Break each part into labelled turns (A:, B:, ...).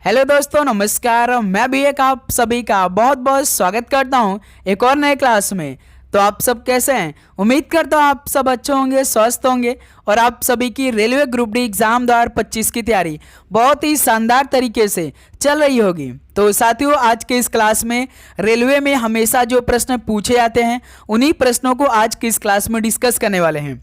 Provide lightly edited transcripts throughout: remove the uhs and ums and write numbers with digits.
A: Hello दोस्तों, नमस्कार। मैं भी एक आप सभी का बहुत बहुत स्वागत करता हूं एक और नए क्लास में। तो आप सब कैसे हैं? उम्मीद करता हूं आप सब अच्छे होंगे, स्वस्थ होंगे और आप सभी की रेलवे ग्रुप डी एग्जाम 2025 की तैयारी बहुत ही शानदार तरीके से चल रही होगी। तो साथियों, आज के इस क्लास में रेलवे में हमेशा जो प्रश्न पूछे जाते हैं उन्हीं प्रश्नों को आज की इस क्लास में डिस्कस करने वाले हैं।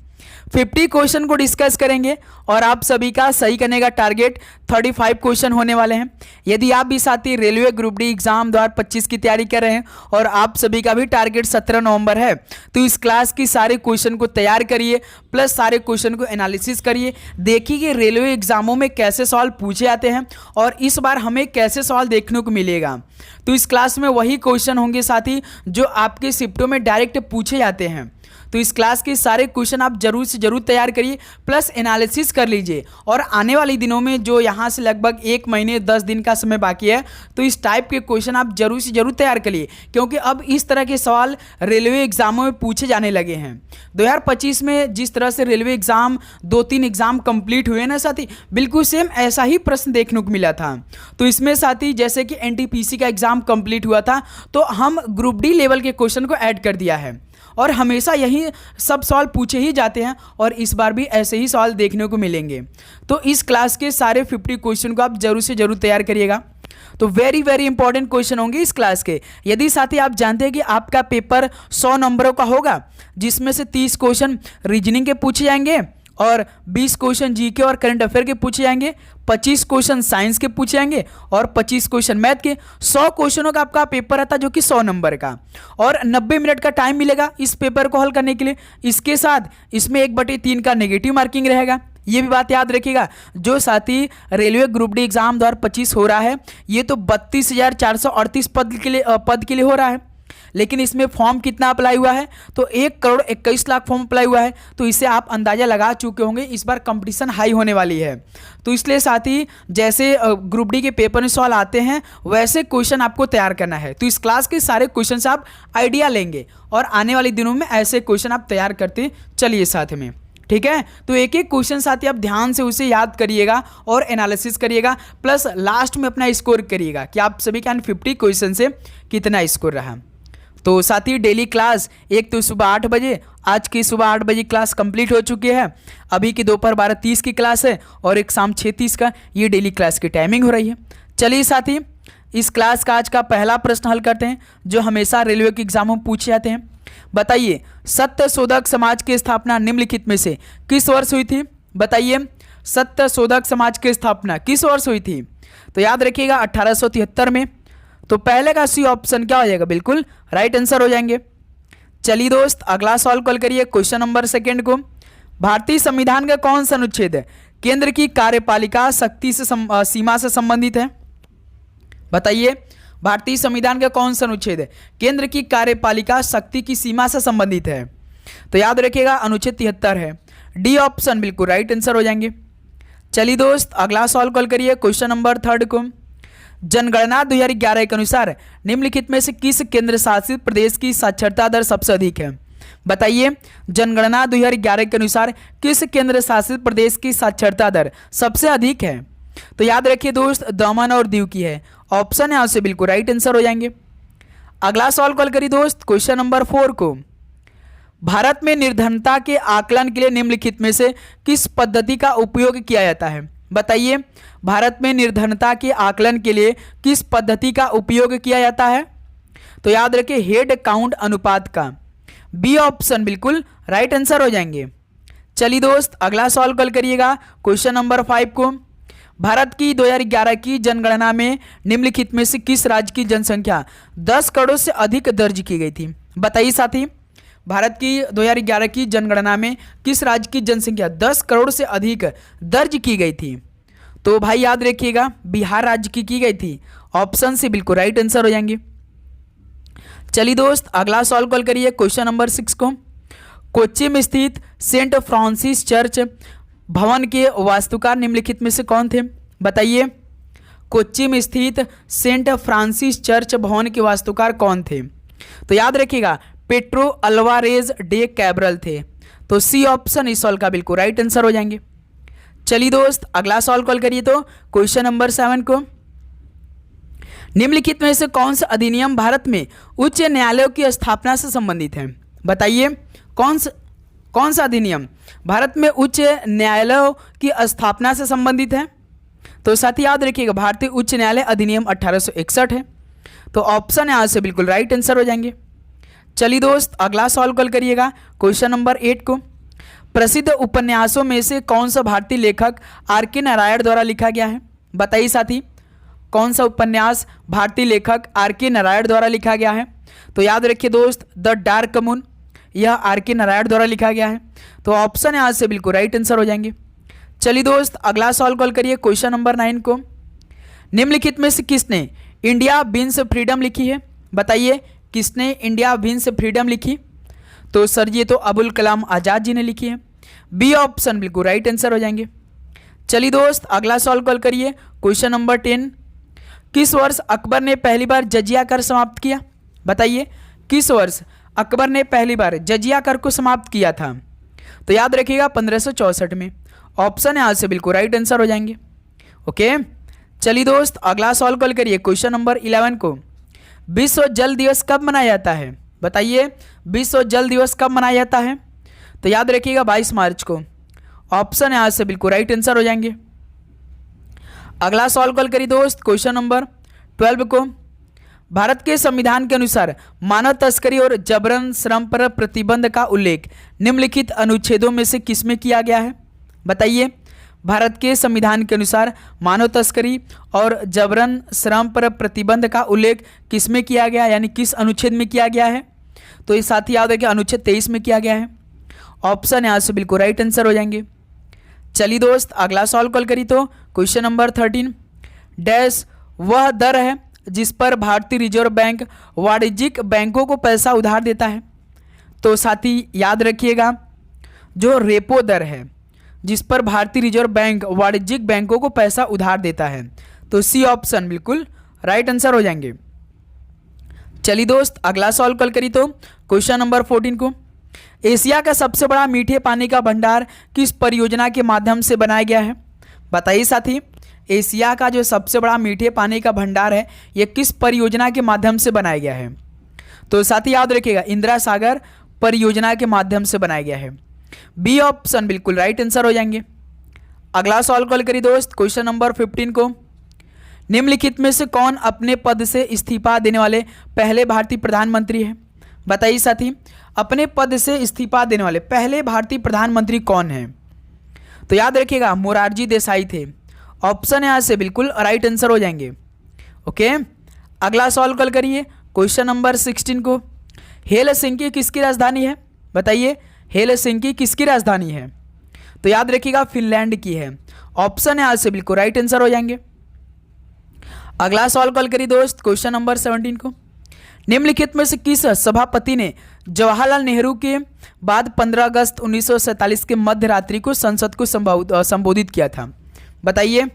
A: 50 क्वेश्चन को डिस्कस करेंगे और आप सभी का सही करने का टारगेट 35 क्वेश्चन होने वाले हैं। यदि आप भी साथी रेलवे ग्रुप डी एग्जाम 2025 की तैयारी कर रहे हैं और आप सभी का भी टारगेट 17 नवंबर है, तो इस क्लास की सारे क्वेश्चन को तैयार करिए, प्लस सारे क्वेश्चन को एनालिसिस करिए। देखिए कि रेलवे एग्जामों में कैसे सवाल पूछे जाते हैं और इस बार हमें कैसे सवाल देखने को मिलेगा। तो इस क्लास में वही क्वेश्चन होंगे साथी जो आपके शिफ्टों में डायरेक्ट पूछे जाते हैं। तो इस क्लास के सारे क्वेश्चन आप जरूर से जरूर तैयार करिए, प्लस एनालिसिस कर लीजिए। और आने वाले दिनों में जो यहाँ से लगभग 1 महीने 10 दिन का समय बाकी है, तो इस टाइप के क्वेश्चन आप जरूर से जरूर तैयार करिए, क्योंकि अब इस तरह के सवाल रेलवे एग्जामों में पूछे जाने लगे हैं। 2025 में जिस तरह से रेलवे एग्जाम 2-3 एग्जाम कंप्लीट हुए ना साथी, बिल्कुल सेम ऐसा ही प्रश्न देखने को मिला था। तो इसमें साथी जैसे कि एनटीपीसी का एग्जाम कंप्लीट हुआ था, तो हम ग्रुप डी लेवल के क्वेश्चन को ऐड कर दिया है और हमेशा यही सब सवाल पूछे ही जाते हैं और इस बार भी ऐसे ही सवाल देखने को मिलेंगे। तो इस क्लास के सारे 50 क्वेश्चन को आप जरूर से जरूर तैयार करिएगा। तो वेरी वेरी इंपॉर्टेंट क्वेश्चन होंगे इस क्लास के। यदि साथी आप जानते हैं कि आपका पेपर 100 नंबरों का होगा, जिसमें से 30 क्वेश्चन रीजनिंग के पूछे जाएंगे और 20 क्वेश्चन जीके और करंट अफेयर के पूछे जाएंगे, 25 क्वेश्चन साइंस के पूछे जाएंगे और 25 क्वेश्चन मैथ के। 100 क्वेश्चनों का आपका पेपर आता जो कि 100 नंबर का, और 90 मिनट का टाइम मिलेगा इस पेपर को हल करने के लिए। इसके साथ इसमें 1/3 का नेगेटिव मार्किंग रहेगा। ये भी बात याद रखिएगा। जो साथी रेलवे ग्रुप डी एग्जाम 2025 हो रहा है, ये तो 32,438 पद के लिए हो रहा है, लेकिन इसमें फॉर्म कितना अप्लाई हुआ है? तो 1,21,00,000 फॉर्म अप्लाई हुआ है। तो इससे आप अंदाजा लगा चुके होंगे इस बार कंपटीशन हाई होने वाली है। तो इसलिए साथी जैसे ग्रुप डी के पेपर में सवाल आते हैं, वैसे क्वेश्चन आपको तैयार करना है। तो इस क्लास के सारे क्वेश्चन से आप आइडिया लेंगे और आने वाले दिनों में ऐसे क्वेश्चन आप तैयार करते चलिए साथ में, ठीक है। तो एक एक क्वेश्चन साथी आप ध्यान से उसे याद करिएगा और एनालिसिस करिएगा, प्लस लास्ट में अपना स्कोर करिएगा कि आप सभी का 50 क्वेश्चन से कितना स्कोर रहा। तो साथी डेली क्लास एक तो सुबह 8 बजे, आज की सुबह 8 बजे क्लास कंप्लीट हो चुकी है। अभी की दोपहर 12:30 की क्लास है और एक शाम 6:30 का, ये डेली क्लास की टाइमिंग हो रही है। चलिए साथी, इस क्लास का आज का पहला प्रश्न हल करते हैं जो हमेशा रेलवे के एग्जामों में पूछे जाते हैं। बताइए, सत्य शोधक समाज की स्थापना निम्नलिखित में से किस वर्ष हुई थी? बताइए, सत्य शोधक समाज की स्थापना किस वर्ष हुई थी? तो याद रखिएगा 1873 में। तो पहले का सी ऑप्शन क्या हो जाएगा? बिल्कुल राइट आंसर हो जाएंगे। चलिए दोस्त, अगला सवाल कॉल करिए क्वेश्चन नंबर 2 को। भारतीय संविधान का कौन सा अनुच्छेद केंद्र की कार्यपालिका शक्ति से सीमा से संबंधित है? बताइए, भारतीय संविधान का कौन सा अनुच्छेद केंद्र की कार्यपालिका शक्ति की सीमा से संबंधित है? तो याद रखिएगा अनुच्छेद 73 है। डी ऑप्शन बिल्कुल राइट आंसर हो जाएंगे। चलिए दोस्त, अगला सवाल कॉल करिए क्वेश्चन नंबर 3 को। जनगणना 2011 के अनुसार निम्नलिखित में से किस केंद्र शासित प्रदेश की साक्षरता दर सबसे अधिक है? बताइए, जनगणना 2011 के अनुसार किस केंद्र शासित प्रदेश की साक्षरता दर सबसे अधिक है? तो याद रखिए दोस्त, दमन और दीव की है। ऑप्शन यहां से बिल्कुल राइट आंसर हो जाएंगे। अगला सवाल कॉल करिए दोस्त क्वेश्चन नंबर 4 को। भारत में निर्धनता के आकलन के लिए निम्नलिखित में से किस पद्धति का उपयोग किया जाता है? बताइए, भारत में निर्धनता के आकलन के लिए किस पद्धति का उपयोग किया जाता है? तो याद रखिए हेड काउंट अनुपात का। बी ऑप्शन बिल्कुल राइट आंसर हो जाएंगे। चलिए दोस्त, अगला सवाल कॉल करिएगा क्वेश्चन नंबर 5 को। भारत की 2011 की जनगणना में निम्नलिखित में से किस राज्य की जनसंख्या 10 करोड़ से अधिक दर्ज की गई थी? बताइए साथी, भारत की 2011 की जनगणना में किस राज्य की जनसंख्या 10 करोड़ से अधिक दर्ज की गई थी? तो भाई याद रखिएगा बिहार राज्य की गई थी। ऑप्शन से बिल्कुल राइट आंसर हो जाएंगे। चलिए दोस्त, अगला सवाल कॉल करिए क्वेश्चन नंबर 6 को। कोच्चि में स्थित सेंट फ्रांसिस चर्च भवन के वास्तुकार निम्नलिखित में से कौन थे? बताइए, कोच्चि में स्थित सेंट फ्रांसिस चर्च भवन के वास्तुकार कौन थे? तो याद रखिएगा पेट्रो अल्वारेज डे कैब्रल थे। तो सी ऑप्शन इस सवाल का बिल्कुल राइट आंसर हो जाएंगे। चलिए दोस्त, अगला सवाल कॉल करिए तो क्वेश्चन नंबर 7 को। निम्नलिखित में से कौन सा अधिनियम भारत में उच्च न्यायालयों की स्थापना से संबंधित है? बताइए कौन सा अधिनियम भारत में उच्च न्यायालयों की स्थापना से संबंधित है? तो साथ ही याद रखिएगा भारतीय उच्च न्यायालय अधिनियम 1861 है। तो ऑप्शन यहाँ से बिल्कुल राइट आंसर हो जाएंगे। चलिए दोस्त अगला सवाल कॉल करिएगा क्वेश्चन नंबर 8 को। प्रसिद्ध उपन्यासों में से कौन सा भारतीय लेखक आर.के. नारायण द्वारा लिखा गया है? बताइए साथी कौन सा उपन्यास भारतीय लेखक आर.के. नारायण द्वारा लिखा गया है? तो याद रखिए दोस्त द डार्क मून, यह आर.के. नारायण द्वारा लिखा गया है। तो ऑप्शन यहाँ से बिल्कुल राइट आंसर हो जाएंगे। चलिए दोस्त अगला सवाल कॉल करिए क्वेश्चन नंबर 9 को। निम्नलिखित में से किसने इंडिया विंस फ्रीडम लिखी है? बताइए किसने इंडिया विंस फ्रीडम लिखी? तो सर ये तो अबुल कलाम आज़ाद जी ने लिखी है। बी ऑप्शन बिल्कुल राइट आंसर हो जाएंगे। चलिए दोस्त अगला सवाल कॉल करिए क्वेश्चन नंबर 10। किस वर्ष अकबर ने पहली बार जजिया कर समाप्त किया? बताइए किस वर्ष अकबर ने पहली बार जजिया कर को समाप्त किया था? तो याद रखिएगा 1564 में। ऑप्शन यहाँ से बिल्कुल राइट आंसर हो जाएंगे। ओके चलिए दोस्त अगला सवाल कॉल करिए क्वेश्चन नंबर 11 को। विश्व जल दिवस कब मनाया जाता है? बताइए विश्व जल दिवस कब मनाया जाता है? तो याद रखिएगा 22 मार्च को। ऑप्शन यहाँ से बिल्कुल राइट आंसर हो जाएंगे। अगला सवाल कॉल करिए दोस्त क्वेश्चन नंबर 12 को। भारत के संविधान के अनुसार मानव तस्करी और जबरन श्रम पर प्रतिबंध का उल्लेख निम्नलिखित अनुच्छेदों में से किसमें किया गया है? बताइए भारत के संविधान के अनुसार मानव तस्करी और जबरन श्रम पर प्रतिबंध का उल्लेख किसमें किया गया, यानी किस अनुच्छेद में किया गया है? तो ये साथ ही याद है कि अनुच्छेद 23 में किया गया है। ऑप्शन यहाँ से बिल्कुल राइट आंसर हो जाएंगे। चलिए दोस्त अगला सवाल कॉल करिए तो क्वेश्चन नंबर 13। डैश वह दर है जिस पर भारतीय रिजर्व बैंक वाणिज्यिक बैंकों को पैसा उधार देता है? तो साथी याद रखिएगा जो रेपो दर है जिस पर भारतीय रिजर्व बैंक वाणिज्यिक बैंकों को पैसा उधार देता है, तो सी ऑप्शन बिल्कुल राइट आंसर हो जाएंगे। चलिए दोस्त अगला सवाल कॉल करिए तो क्वेश्चन नंबर 14 को। एशिया का सबसे बड़ा मीठे पानी का भंडार किस परियोजना के माध्यम से बनाया गया है? बताइए साथी एशिया का जो सबसे बड़ा मीठे पानी का भंडार है यह किस परियोजना के माध्यम से बनाया गया है? तो साथी याद रखिएगा इंदिरा सागर परियोजना के माध्यम से बनाया गया है। बी ऑप्शन बिल्कुल राइट आंसर हो जाएंगे। अगला सवाल कॉल करिए दोस्त क्वेश्चन नंबर 15 को। निम्नलिखित में से कौन अपने पद से इस्तीफा देने वाले पहले भारतीय प्रधानमंत्री है? बताइए साथी अपने पद से इस्तीफा देने वाले पहले भारतीय प्रधानमंत्री कौन है? तो याद रखिएगा मोरारजी देसाई थे। ऑप्शन यहाँ से बिल्कुल राइट आंसर हो जाएंगे। ओके अगला सवाल कॉल करिए क्वेश्चन नंबर 16 को। हेलसिंकी किसकी राजधानी है? बताइए हेलसिंकी किसकी राजधानी है? तो याद रखिएगा फिनलैंड की है। ऑप्शन यहाँ से बिल्कुल राइट आंसर हो जाएंगे। अगला सवाल कॉल करिए दोस्त क्वेश्चन नंबर 17 को। निम्नलिखित में से किस सभापति ने जवाहरलाल नेहरू के बाद 15 अगस्त 1947 के मध्य रात्रि को संसद को संबोधित किया था? बताइए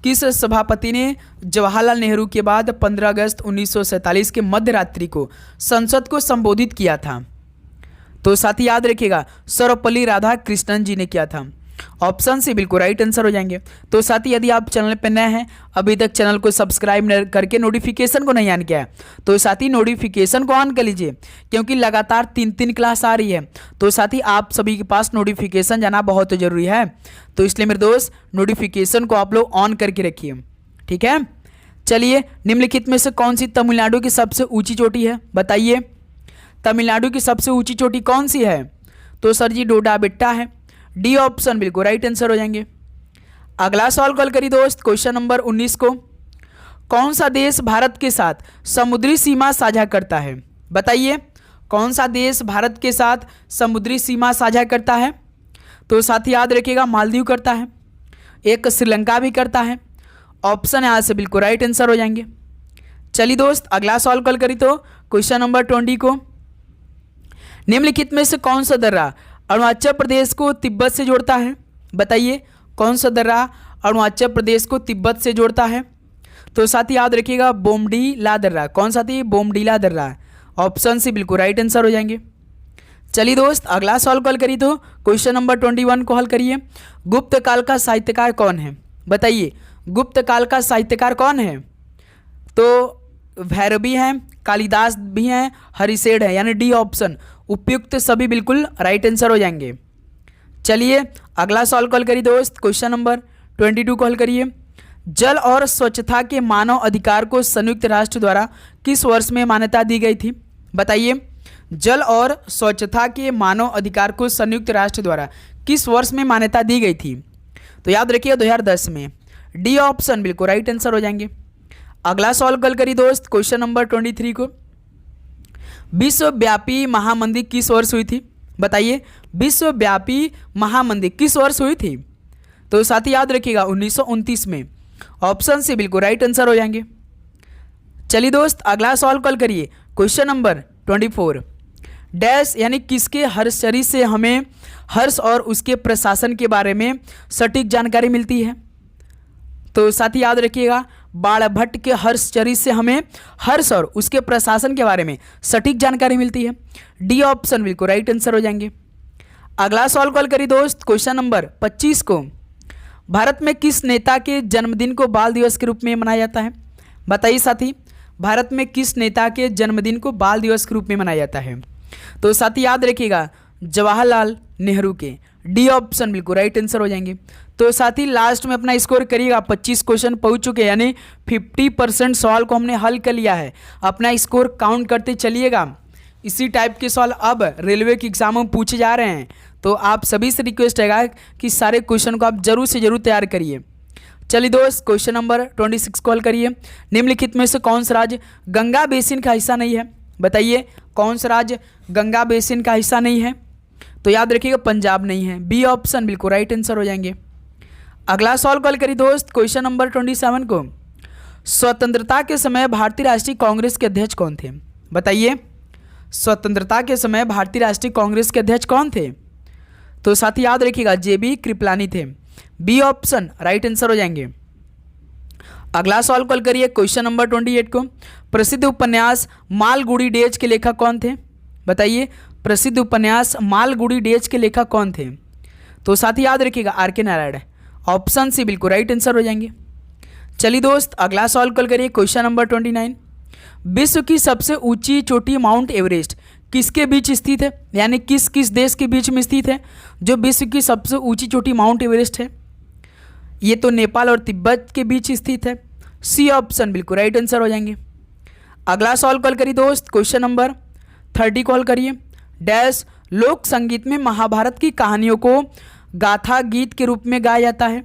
A: किस सभापति ने जवाहरलाल नेहरू के बाद 15 अगस्त 1947 के मध्य रात्रि को संसद को संबोधित किया था? तो साथ ही याद रखिएगा सर्वपल्ली राधाकृष्णन जी ने किया था। ऑप्शन से बिल्कुल राइट आंसर हो जाएंगे। तो साथ ही यदि आप चैनल पर नए हैं अभी तक चैनल को सब्सक्राइब करके नोटिफिकेशन को नहीं ऑन किया है तो साथ ही नोटिफिकेशन को ऑन कर लीजिए क्योंकि लगातार 3 क्लास आ रही है। तो साथ ही आप सभी के पास नोटिफिकेशन जाना बहुत जरूरी है, तो इसलिए मेरे दोस्त नोटिफिकेशन को आप लोग ऑन करके रखिए, ठीक है। चलिए निम्नलिखित में से कौन सी तमिलनाडु की सबसे ऊँची चोटी है? बताइए तमिलनाडु की सबसे ऊँची चोटी कौन सी है? तो सर जी डोडा बेट्टा है। डी ऑप्शन बिल्कुल राइट आंसर हो जाएंगे। अगला सवाल कॉल करिए दोस्त क्वेश्चन नंबर 19 को। कौन सा देश भारत के साथ समुद्री सीमा साझा करता है? बताइए कौन सा देश भारत के साथ समुद्री सीमा साझा करता है? तो साथ ही याद रखिएगा मालदीव करता है, एक श्रीलंका भी करता है। ऑप्शन यहाँ से बिल्कुल राइट आंसर हो जाएंगे। चलिए दोस्त अगला सवाल कॉल करिए तो क्वेश्चन नंबर 20 को। निम्नलिखित में से कौन सा दर्रा अरुणाचल प्रदेश को तिब्बत से जोड़ता है? बताइए कौन सा दर्रा अरुणाचल प्रदेश को तिब्बत से जोड़ता है? तो साथ ही याद रखिएगा बोमडीला दर्रा। कौन सा थी? बोमडीला दर्रा। ऑप्शन से बिल्कुल राइट आंसर हो जाएंगे। चलिए दोस्त अगला सवाल कॉल करिए तो क्वेश्चन नंबर 21 को हल करिए। गुप्त काल का साहित्यकार कौन है? बताइए गुप्त काल का साहित्यकार कौन है? तो भैरवी हैं, कालिदास भी हैं, हरिशेड है, यानी डी ऑप्शन उपयुक्त सभी बिल्कुल राइट आंसर हो जाएंगे। चलिए अगला सवाल कॉल करिए दोस्त, क्वेश्चन नंबर 22 कॉल करिए। जल और स्वच्छता के मानव अधिकार को संयुक्त राष्ट्र द्वारा किस वर्ष में मान्यता दी गई थी? बताइए, जल और स्वच्छता के मानव अधिकार को संयुक्त राष्ट्र द्वारा किस वर्ष में मान्यता दी गई थी? तो याद रखिए 2010 में। डी ऑप्शन बिल्कुल राइट आंसर हो जाएंगे। अगला सवाल कॉल करिए दोस्त, क्वेश्चन नंबर 23 को। विश्वव्यापी महामंदी किस वर्ष हुई थी? बताइए, विश्वव्यापी महामंदी किस वर्ष हुई थी? तो साथ ही याद रखिएगा 1929 में। ऑप्शन से बिल्कुल राइट आंसर हो जाएंगे। चलिए दोस्त अगला सवाल कॉल करिए, क्वेश्चन नंबर 24। डैश यानी किसके हर्षचरी से हमें हर्ष और उसके प्रशासन के बारे में सटीक जानकारी मिलती है? तो साथ ही याद रखिएगा बाणभट्ट के हर्षचरी से हमें हर्ष और उसके प्रशासन के बारे में सटीक जानकारी मिलती है। डी ऑप्शन बिल्कुल राइट आंसर हो जाएंगे। अगला सवाल कॉल करिए दोस्त, क्वेश्चन नंबर 25 को। भारत में किस नेता के जन्मदिन को बाल दिवस के रूप में मनाया जाता है? बताइए साथी, भारत में किस नेता के जन्मदिन को बाल दिवस के रूप में मनाया जाता है? तो साथी याद रखिएगा जवाहरलाल नेहरू के। डी ऑप्शन बिल्कुल राइट आंसर हो जाएंगे। तो साथी लास्ट में अपना स्कोर करिएगा। 25 क्वेश्चन पहुंच चुके, यानी 50% सवाल को हमने हल कर लिया है। अपना स्कोर काउंट करते चलिएगा। इसी टाइप के सवाल अब रेलवे के एग्जामों में पूछे जा रहे हैं, तो आप सभी से रिक्वेस्ट है कि सारे क्वेश्चन को आप जरूर से जरूर तैयार करिए। चलिए दोस्त क्वेश्चन नंबर 26 कॉल करिए। निम्नलिखित में से कौन सा राज्य गंगा बेसिन का हिस्सा नहीं है? बताइए, कौन सा राज्य गंगा बेसिन का हिस्सा नहीं है? तो याद रखिएगा पंजाब नहीं है। बी ऑप्शन बिल्कुल राइट आंसर हो जाएंगे। अगला सवाल कॉल करिए दोस्त, क्वेश्चन नंबर 27 को। स्वतंत्रता के समय भारतीय राष्ट्रीय कांग्रेस के अध्यक्ष कौन थे? बताइए, स्वतंत्रता के समय भारतीय राष्ट्रीय कांग्रेस के अध्यक्ष कौन थे? तो साथ ही याद रखिएगा जेबी कृपलानी थे। बी ऑप्शन राइट आंसर हो जाएंगे। अगला सवाल कॉल करिए, क्वेश्चन नंबर 28 को। प्रसिद्ध उपन्यास मालगुडी डेज के लेखक कौन थे? बताइए, प्रसिद्ध उपन्यास मालगुडी डेज के लेखक कौन थे? तो साथ ही याद रखिएगा आर के नारायण। ऑप्शन सी बिल्कुल राइट आंसर हो जाएंगे। चलिए दोस्त अगला सवाल कॉल करिए, क्वेश्चन नंबर 29। विश्व की सबसे ऊंची चोटी माउंट एवरेस्ट किसके बीच स्थित है? यानी किस किस देश के बीच में स्थित है जो विश्व की सबसे ऊंची चोटी माउंट एवरेस्ट है? ये तो नेपाल और तिब्बत के बीच स्थित है। सी ऑप्शन बिल्कुल राइट आंसर हो जाएंगे। अगला सवाल कॉल करिए दोस्त, क्वेश्चन नंबर 30 कॉल करिए। डैश लोक संगीत में महाभारत की कहानियों को गाथा गीत के रूप में गाया जाता है?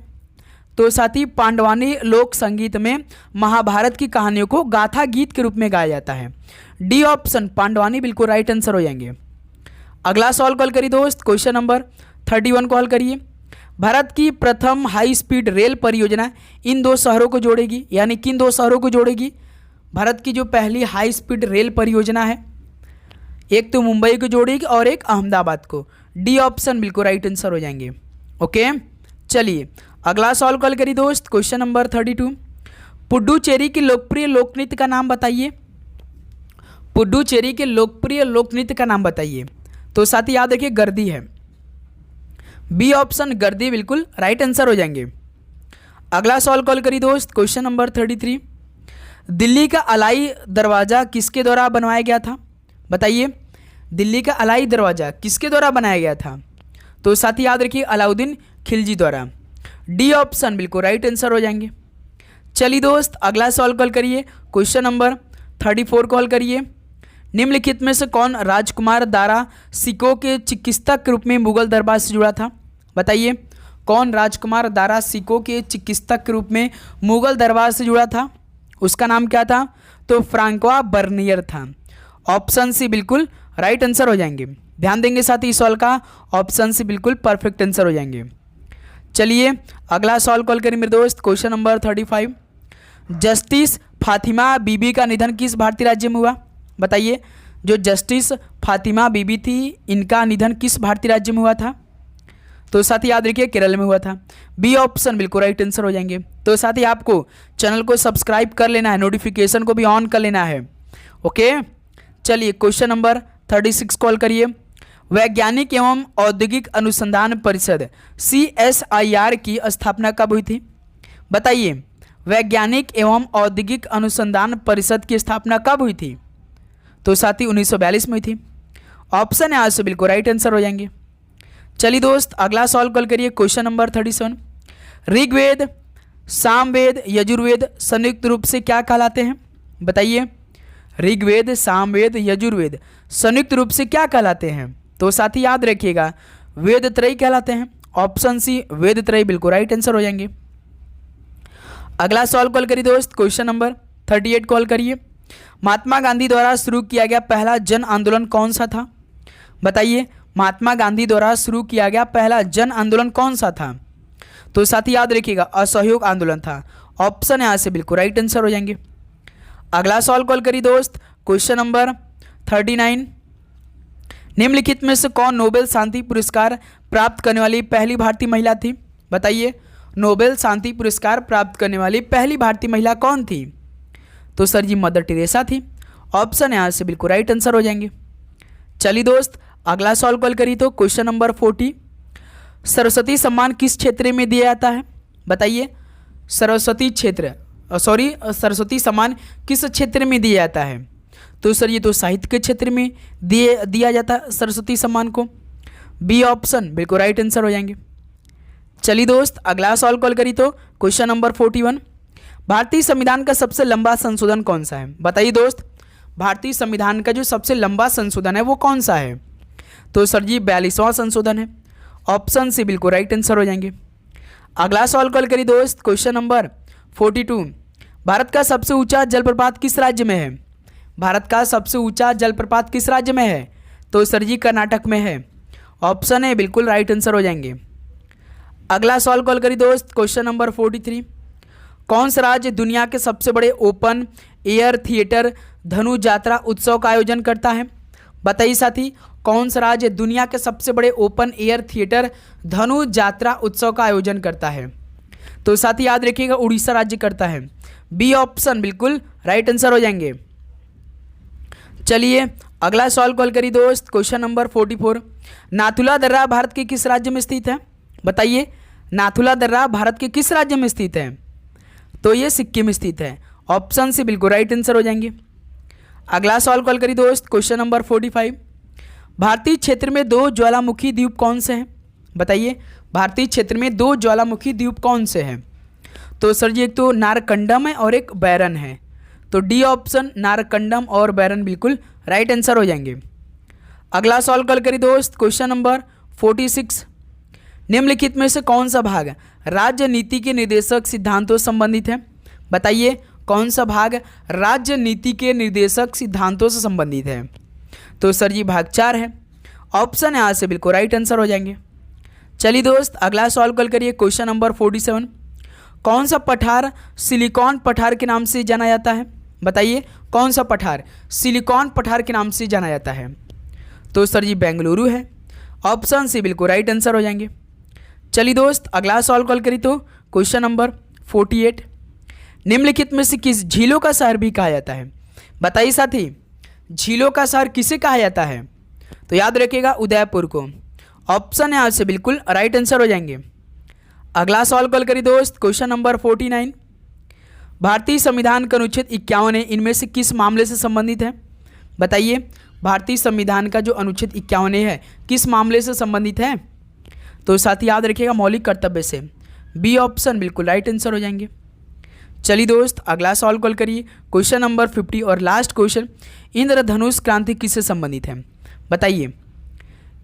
A: तो साथ ही पांडवानी लोक संगीत में महाभारत की कहानियों को गाथा गीत के रूप में गाया जाता है। डी ऑप्शन पांडवानी बिल्कुल राइट आंसर हो जाएंगे। अगला सवाल कॉल करिए दोस्त, क्वेश्चन नंबर 31 कॉल करिए। भारत की प्रथम हाई स्पीड रेल परियोजना इन दो शहरों को जोड़ेगी, यानी किन दो शहरों को जोड़ेगी? भारत की जो पहली हाई स्पीड रेल परियोजना है, एक तो मुंबई को जोड़ेगी और एक अहमदाबाद को। डी ऑप्शन बिल्कुल राइट आंसर हो जाएंगे। ओके, चलिए अगला सवाल कॉल करिए दोस्त, क्वेश्चन नंबर 32। पुडुचेरी के लोकप्रिय लोक नृत्य का नाम बताइए। पुडुचेरी के लोकप्रिय लोक नृत्य का नाम बताइए। तो साथ ही याद रखिए गर्दी है। बी ऑप्शन गर्दी बिल्कुल राइट आंसर हो जाएंगे। अगला सवाल कॉल करिए दोस्त, क्वेश्चन नंबर 33। दिल्ली का अलाई दरवाज़ा किसके द्वारा बनवाया गया था? बताइए, दिल्ली का अलाई दरवाज़ा किसके द्वारा बनाया गया था? तो साथ ही याद रखिए अलाउद्दीन खिलजी द्वारा। डी ऑप्शन बिल्कुल राइट आंसर हो जाएंगे। चलिए दोस्त अगला सवाल कॉल करिए, क्वेश्चन नंबर 34 कॉल करिए। निम्नलिखित में से कौन राजकुमार दारा सिकोह के चिकित्सक के रूप में मुगल दरबार से जुड़ा था? बताइए, कौन राजकुमार दारा सिकोह के चिकित्सक के रूप में मुगल दरबार से जुड़ा था? उसका नाम क्या था? तो फ्रांकोआ बर्नियर था। ऑप्शन सी बिल्कुल राइट आंसर हो जाएंगे। ध्यान देंगे साथ ही इस सवाल का, ऑप्शन सी बिल्कुल परफेक्ट आंसर हो जाएंगे। चलिए अगला सवाल कॉल करें मेरे दोस्त, क्वेश्चन नंबर 35। जस्टिस फातिमा बीबी का निधन किस भारतीय राज्य में हुआ? बताइए, जो जस्टिस फातिमा बीबी थी इनका निधन किस भारतीय राज्य में हुआ था? तो साथ ही याद रखिए केरल में हुआ था। बी ऑप्शन बिल्कुल राइट आंसर हो जाएंगे। तो साथ ही आपको चैनल को सब्सक्राइब कर लेना है, नोटिफिकेशन को भी ऑन कर लेना है। ओके, चलिए क्वेश्चन नंबर 36 कॉल करिए। वैज्ञानिक एवं औद्योगिक अनुसंधान परिषद CSIR की स्थापना कब हुई थी? बताइए, वैज्ञानिक एवं औद्योगिक अनुसंधान परिषद की स्थापना कब हुई थी? तो साथी 1942 में हुई थी। ऑप्शन है आज से बिल्कुल राइट आंसर हो जाएंगे। चलिए दोस्त अगला सवाल कॉल करिए, क्वेश्चन नंबर 37। ऋग्वेद, सामवेद, यजुर्वेद संयुक्त रूप से क्या कहलाते हैं? बताइए, ऋग्वेद, सामवेद, यजुर्वेद संयुक्त रूप से क्या कहलाते हैं? तो साथी याद रखिएगा वेद त्रय कहलाते हैं। ऑप्शन सी वेद त्रय बिल्कुल राइट आंसर हो जाएंगे। अगला सवाल कॉल करिए दोस्त, क्वेश्चन नंबर 38 कॉल करिए। महात्मा गांधी द्वारा शुरू किया गया पहला जन आंदोलन कौन सा था? बताइए, महात्मा गांधी द्वारा शुरू किया गया पहला जन आंदोलन कौन सा था? तो साथी याद रखिएगा असहयोग आंदोलन था। ऑप्शन यहाँ से बिल्कुल राइट आंसर हो जाएंगे। अगला सवाल कॉल करिए दोस्त, क्वेश्चन नंबर 39। निम्नलिखित में से कौन नोबेल शांति पुरस्कार प्राप्त करने वाली पहली भारतीय महिला थी? बताइए, नोबेल शांति पुरस्कार प्राप्त करने वाली पहली भारतीय महिला कौन थी? तो सर जी मदर टेरेसा थी। ऑप्शन यहाँ से बिल्कुल राइट आंसर हो जाएंगे। चलिए दोस्त अगला सवाल कॉल करिए तो क्वेश्चन नंबर 40। सरस्वती सम्मान किस क्षेत्र में दिया जाता है? बताइए, सरस्वती सम्मान किस क्षेत्र में दिया जाता है? तो सर ये तो साहित्य के क्षेत्र में दिया जाता है सरस्वती सम्मान को। बी ऑप्शन बिल्कुल राइट आंसर हो जाएंगे। चलिए दोस्त अगला सवाल कॉल करिए तो क्वेश्चन नंबर 41। भारतीय संविधान का सबसे लंबा संशोधन कौन सा है? बताइए दोस्त, भारतीय संविधान का जो सबसे लंबा संशोधन है वो कौन सा है? तो सर जी 42वां संशोधन है। ऑप्शन सी बिल्कुल राइट आंसर हो जाएंगे। अगला सवाल कॉल करिए दोस्त, क्वेश्चन नंबर 42। भारत का सबसे ऊंचा जलप्रपात किस राज्य में है? भारत का सबसे ऊंचा जलप्रपात किस राज्य में है? तो सर जी कर्नाटक में है। ऑप्शन है बिल्कुल राइट आंसर हो जाएंगे। अगला सवाल कॉल करिए दोस्त, क्वेश्चन नंबर 43। कौन सा राज्य दुनिया के सबसे बड़े ओपन एयर थिएटर धनु यात्रा उत्सव का आयोजन करता है? बताइए साथी, कौन सा राज्य दुनिया के सबसे बड़े ओपन एयर थिएटर धनु यात्रा उत्सव का आयोजन करता है? तो साथी याद रखिएगा उड़ीसा राज्य करता है। बी ऑप्शन बिल्कुल राइट आंसर हो जाएंगे। चलिए अगला सवाल कॉल करिए दोस्त, क्वेश्चन नंबर 44। नाथुला दर्रा भारत के किस राज्य में स्थित है? बताइए, नाथुला दर्रा भारत के किस राज्य में स्थित है? तो ये सिक्किम में स्थित है। ऑप्शन से बिल्कुल राइट आंसर हो जाएंगे। अगला सवाल कॉल करिए दोस्त, क्वेश्चन नंबर 45। भारतीय क्षेत्र में दो ज्वालामुखी द्वीप कौन से हैं? बताइए, भारतीय क्षेत्र में दो ज्वालामुखी द्वीप कौन से हैं? तो सर जी एक तो नारकंडम है और एक बैरन है। तो डी ऑप्शन नारकंडम और बैरन बिल्कुल राइट आंसर हो जाएंगे। अगला सवाल कॉल करिए दोस्त, क्वेश्चन नंबर 46। निम्नलिखित में से कौन सा भाग राज्य नीति के निर्देशक सिद्धांतों से संबंधित है? बताइए, कौन सा भाग राज्य नीति के निर्देशक सिद्धांतों से संबंधित है? तो सर जी भाग 4 है। ऑप्शन यहाँ से बिल्कुल राइट आंसर हो जाएंगे। चलिए दोस्त अगला सवाल कॉल करिए, क्वेश्चन नंबर 47। कौन सा पठार सिलिकॉन पठार के नाम से जाना जाता है? बताइए, कौन सा पठार सिलिकॉन पठार के नाम से जाना जाता है? तो सर जी बेंगलुरु है। ऑप्शन सी बिल्कुल राइट आंसर हो जाएंगे। चलिए दोस्त अगला सवाल कॉल करिए तो क्वेश्चन नंबर 48। निम्नलिखित में से किस झीलों का शहर भी कहा जाता है? बताइए साथी, झीलों का शहर किसे कहा जाता है? तो याद रखिएगा उदयपुर को। ऑप्शन है आपसे बिल्कुल राइट आंसर हो जाएंगे। अगला सवाल कॉल करिए दोस्त, क्वेश्चन नंबर 49। भारतीय संविधान का अनुच्छेद 51 इनमें से किस मामले से संबंधित है? बताइए, भारतीय संविधान का जो अनुच्छेद 51 है किस मामले से संबंधित है? तो साथ ही याद रखिएगा मौलिक कर्तव्य से। बी ऑप्शन बिल्कुल राइट आंसर हो जाएंगे। चलिए दोस्त अगला सवाल कॉल करिए, क्वेश्चन नंबर 50 और लास्ट क्वेश्चन। इंद्रधनुष क्रांति किससे संबंधित है? बताइए,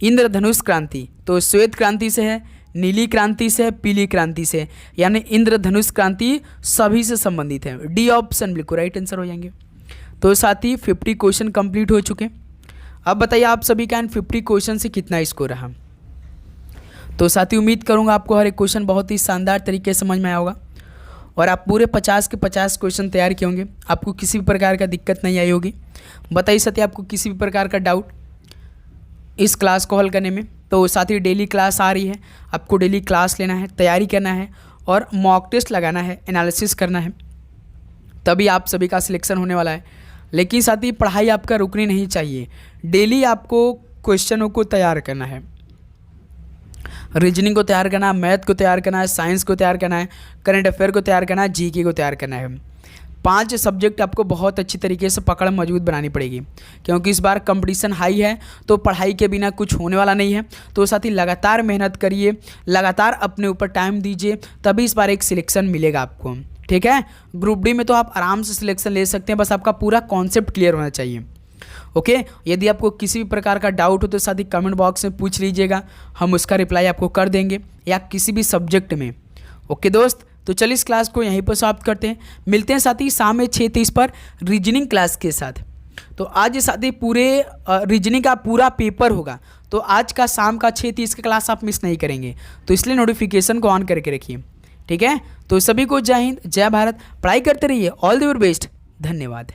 A: इंद्रधनुष क्रांति तो श्वेत क्रांति से है, नीली क्रांति से है, पीली क्रांति से, यानी इंद्रधनुष क्रांति सभी से संबंधित है। डी ऑप्शन बिल्कुल राइट आंसर हो जाएंगे। तो साथ ही 50 क्वेश्चन कंप्लीट हो चुके। अब बताइए आप सभी का इन 50 क्वेश्चन से कितना स्कोर रहा? तो साथ ही उम्मीद करूंगा आपको हर एक क्वेश्चन बहुत ही शानदार तरीके से समझ में आया होगा और आप पूरे 50 के 50 क्वेश्चन तैयार किए होंगे। आपको किसी भी प्रकार का दिक्कत नहीं आई होगी। बताइए साथ ही आपको किसी भी प्रकार का डाउट इस क्लास को हल करने में, तो साथ ही डेली क्लास आ रही है, आपको डेली क्लास लेना है, तैयारी करना है और मॉक टेस्ट लगाना है, एनालिसिस करना है, तभी आप सभी का सिलेक्शन होने वाला है। लेकिन साथ ही पढ़ाई आपका रुकनी नहीं चाहिए, डेली आपको क्वेश्चनों को तैयार करना है। रीजनिंग को तैयार करना है, मैथ को तैयार करना है, साइंस को तैयार करना है, करंट अफेयर को तैयार करना है, जीके को तैयार करना है। 5 सब्जेक्ट आपको बहुत अच्छी तरीके से पकड़ मजबूत बनानी पड़ेगी, क्योंकि इस बार कंपटीशन हाई है, तो पढ़ाई के बिना कुछ होने वाला नहीं है। तो साथ ही लगातार मेहनत करिए, लगातार अपने ऊपर टाइम दीजिए, तभी इस बार एक सिलेक्शन मिलेगा आपको। ठीक है, ग्रुप डी में तो आप आराम से सिलेक्शन ले सकते हैं, बस आपका पूरा कॉन्सेप्ट क्लियर होना चाहिए। ओके, यदि आपको किसी भी प्रकार का डाउट हो तो साथ ही कमेंट बॉक्स में पूछ लीजिएगा, हम उसका रिप्लाई आपको कर देंगे, या किसी भी सब्जेक्ट में। ओके दोस्त, तो चलिए इस क्लास को यहीं पर समाप्त करते हैं। मिलते हैं साथ ही शाम में 6:30 पर रीजनिंग क्लास के साथ। तो आज साथ ही पूरे रीजनिंग का पूरा पेपर होगा, तो आज का शाम का 6:30 का क्लास आप मिस नहीं करेंगे, तो इसलिए नोटिफिकेशन को ऑन करके रखिए। ठीक है, तो सभी को जय हिंद, जय भारत, पढ़ाई करते रहिए, ऑल द वेरी बेस्ट, धन्यवाद।